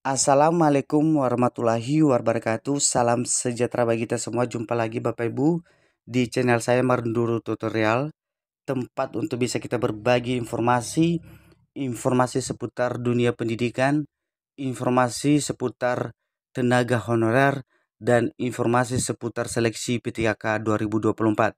Assalamualaikum warahmatullahi wabarakatuh. Salam sejahtera bagi kita semua. Jumpa lagi Bapak Ibu di channel saya Marnduru Tutorial, tempat untuk bisa kita berbagi informasi seputar dunia pendidikan, informasi seputar tenaga honorer, dan informasi seputar seleksi P3K 2024.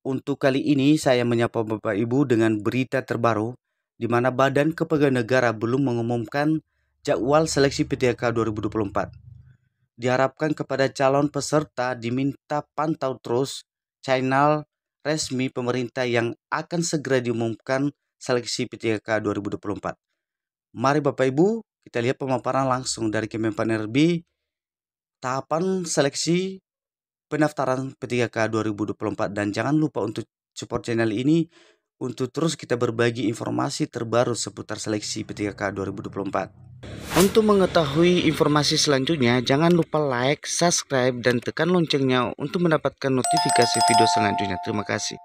Untuk kali ini saya menyapa Bapak Ibu dengan berita terbaru di mana Badan Kepegawaian Negara belum mengumumkan jadwal seleksi P3K 2024. Diharapkan kepada calon peserta diminta pantau terus channel resmi pemerintah yang akan segera diumumkan seleksi P3K 2024. Mari Bapak Ibu kita lihat pemaparan langsung dari Kemenpan RB tahapan seleksi pendaftaran P3K 2024, dan jangan lupa untuk support channel ini untuk terus kita berbagi informasi terbaru seputar seleksi P3K 2024. Untuk mengetahui informasi selanjutnya, jangan lupa like, subscribe, dan tekan loncengnya untuk mendapatkan notifikasi video selanjutnya. Terima kasih.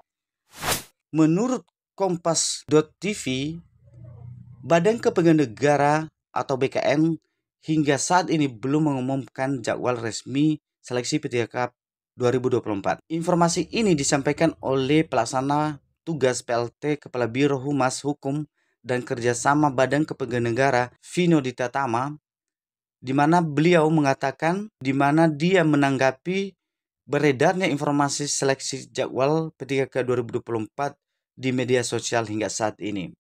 Menurut Kompas.tv, Badan Kepegawaian Negara atau BKN hingga saat ini belum mengumumkan jadwal resmi seleksi P3K 2024. Informasi ini disampaikan oleh pelaksana tugas PLT Kepala Biro Humas Hukum dan Kerjasama Badan Kepegawaian Negara Vino Ditatama, di mana beliau mengatakan dia menanggapi beredarnya informasi seleksi jadwal P3K 2024 di media sosial hingga saat ini.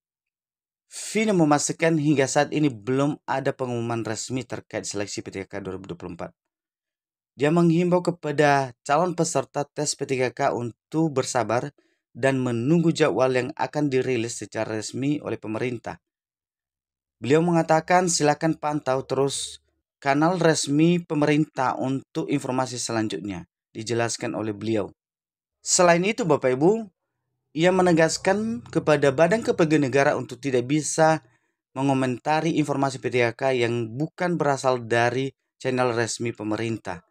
Vino memastikan hingga saat ini belum ada pengumuman resmi terkait seleksi P3K 2024. Dia menghimbau kepada calon peserta tes P3K untuk bersabar dan menunggu jadwal yang akan dirilis secara resmi oleh pemerintah. Beliau mengatakan silakan pantau terus kanal resmi pemerintah untuk informasi selanjutnya, dijelaskan oleh beliau. Selain itu Bapak Ibu, ia menegaskan kepada Badan Kepegawaian Negara untuk tidak bisa mengomentari informasi P3K yang bukan berasal dari channel resmi pemerintah,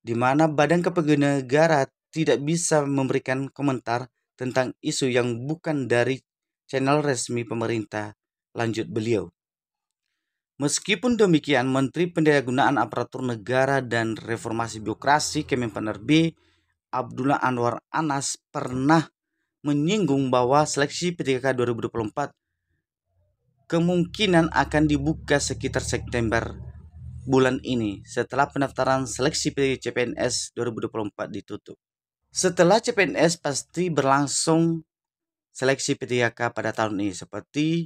di mana Badan Kepegawaian Negara tidak bisa memberikan komentar tentang isu yang bukan dari channel resmi pemerintah, lanjut beliau. Meskipun demikian, Menteri Pendayagunaan Aparatur Negara dan Reformasi Birokrasi Kemenpan RB Abdullah Anwar Anas pernah menyinggung bahwa seleksi P3K 2024 kemungkinan akan dibuka sekitar September bulan ini setelah pendaftaran seleksi CPNS 2024 ditutup. Setelah CPNS pasti berlangsung seleksi P3K pada tahun ini seperti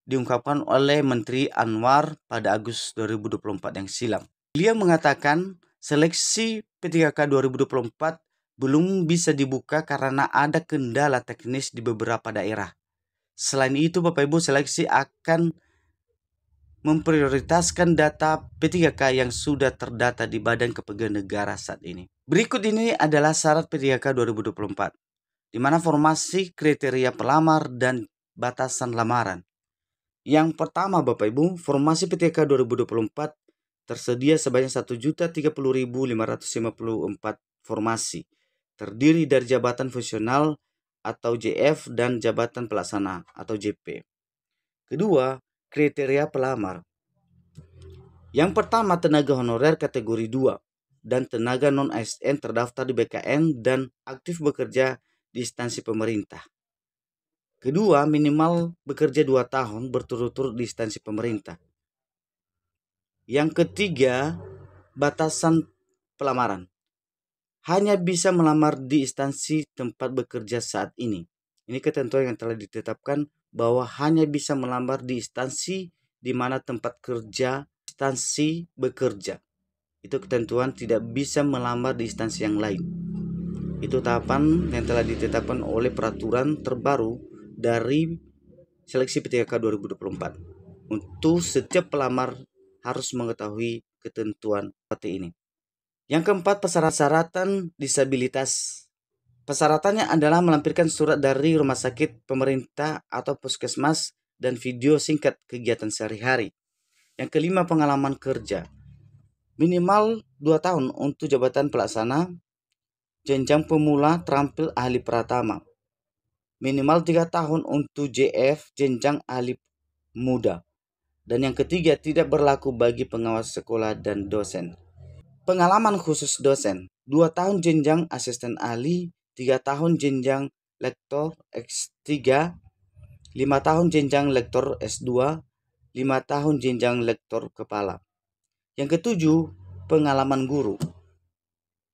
diungkapkan oleh Menteri Anwar pada Agustus 2024 yang silam. Beliau mengatakan seleksi P3K 2024 belum bisa dibuka karena ada kendala teknis di beberapa daerah. Selain itu Bapak Ibu, seleksi akan memprioritaskan data P3K yang sudah terdata di Badan Kepegawaian Negara saat ini. Berikut ini adalah syarat P3K 2024, di mana formasi kriteria pelamar dan batasan lamaran. Yang pertama Bapak Ibu, formasi P3K 2024 tersedia sebanyak 1.030.554 formasi, terdiri dari jabatan fungsional atau JF dan jabatan pelaksana atau JP. Kedua, kriteria pelamar. Yang pertama, tenaga honorer kategori 2 dan tenaga non-ASN terdaftar di BKN dan aktif bekerja di instansi pemerintah. Kedua, minimal bekerja 2 tahun berturut-turut di instansi pemerintah. Yang ketiga, batasan pelamaran. Hanya bisa melamar di instansi tempat bekerja saat ini. Ini ketentuan yang telah ditetapkan bahwa hanya bisa melamar di instansi di mana tempat kerja instansi bekerja. Itu ketentuan, tidak bisa melamar di instansi yang lain. Itu tahapan yang telah ditetapkan oleh peraturan terbaru dari seleksi P3K 2024. Untuk setiap pelamar harus mengetahui ketentuan seperti ini. Yang keempat, persyaratan disabilitas. Persyaratannya adalah melampirkan surat dari rumah sakit pemerintah atau puskesmas dan video singkat kegiatan sehari-hari. Yang kelima, pengalaman kerja. Minimal 2 tahun untuk jabatan pelaksana, jenjang pemula terampil ahli pratama. Minimal 3 tahun untuk JF, jenjang ahli muda. Dan yang ketiga, tidak berlaku bagi pengawas sekolah dan dosen. Pengalaman khusus dosen, 2 tahun jenjang asisten ahli, 3 tahun jenjang lektor X3, 5 tahun jenjang lektor S2, 5 tahun jenjang lektor kepala. Yang ketujuh, pengalaman guru.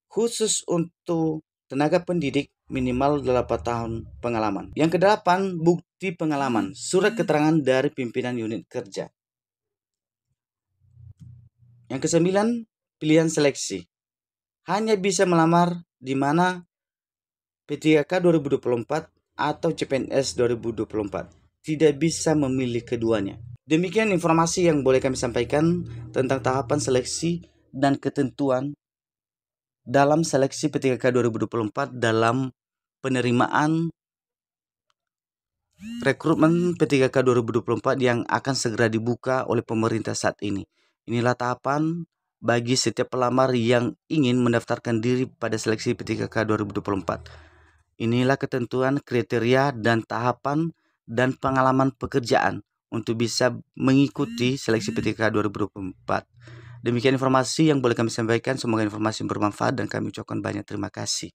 Khusus untuk tenaga pendidik minimal 8 tahun pengalaman. Yang kedelapan, bukti pengalaman, surat keterangan dari pimpinan unit kerja. Yang kesembilan, pilihan seleksi. Hanya bisa melamar di mana P3K 2024 atau CPNS 2024. Tidak bisa memilih keduanya. Demikian informasi yang boleh kami sampaikan tentang tahapan seleksi dan ketentuan dalam seleksi P3K 2024 dalam penerimaan rekrutmen P3K 2024 yang akan segera dibuka oleh pemerintah saat ini. Inilah tahapan bagi setiap pelamar yang ingin mendaftarkan diri pada seleksi P3K 2024. Inilah ketentuan, kriteria, dan tahapan dan pengalaman pekerjaan untuk bisa mengikuti seleksi P3K 2024. Demikian informasi yang boleh kami sampaikan. Semoga informasi bermanfaat dan kami ucapkan banyak terima kasih.